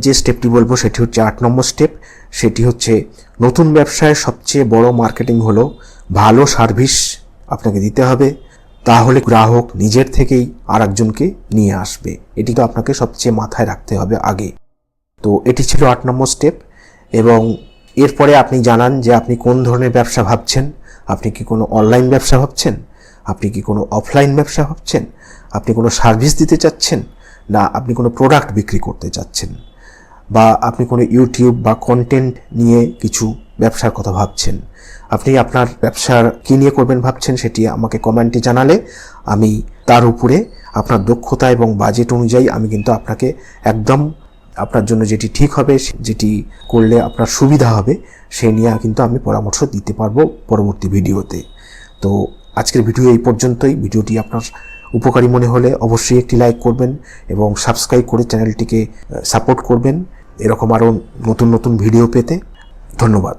যে স্টেপটি বলবো সেটি হচ্ছে 8 নম্বর স্টেপ। সেটি হচ্ছে নতুন ব্যবসায় সবচেয়ে বড় মার্কেটিং হলো ভালো সার্ভিস আপনাকে দিতে হবে, তাহলে গ্রাহক নিজের থেকেই আরেকজনকে নিয়ে আসবে। এটি তো আপনাকে সবচেয়ে মাথায় রাখতে হবে আগে। তো এটি ছিল 8 নম্বর স্টেপ। এবং এরপরে আপনি জানান যে আপনি কোন ধরনের ব্যবসা ভাবছেন। আপনি কি কোনো অনলাইন ব্যবসা ভাবছেন, আপনি কি কোনো অফলাইন ব্যবসা ভাবছেন, আপনি কোনো সার্ভিস দিতে চাচ্ছেন, না আপনি কোনো প্রোডাক্ট বিক্রি করতে চাচ্ছেন, বা আপনি কোনো ইউটিউব বা কন্টেন্ট নিয়ে কিছু ব্যবসার কথা ভাবছেন। আপনি আপনার ব্যবসার কী নিয়ে করবেন ভাবছেন সেটি আমাকে কমেন্টে জানালে আমি তার উপরে আপনার দক্ষতা এবং বাজেট অনুযায়ী আমি কিন্তু আপনাকে একদম আপনার জন্য যেটি ঠিক হবে, যেটি করলে আপনার সুবিধা হবে, সেই নিয়ে কিন্তু আমি পরামর্শ দিতে পারবো পরবর্তী ভিডিওতে। তো আজকের ভিডিও এই পর্যন্তই। ভিডিওটি আপনার উপকারী মনে হলে অবশ্যই একটি লাইক করবেন এবং সাবস্ক্রাইব করে চ্যানেলটিকে সাপোর্ট করবেন এরকম আরও নতুন নতুন ভিডিও পেতে। ধন্যবাদ।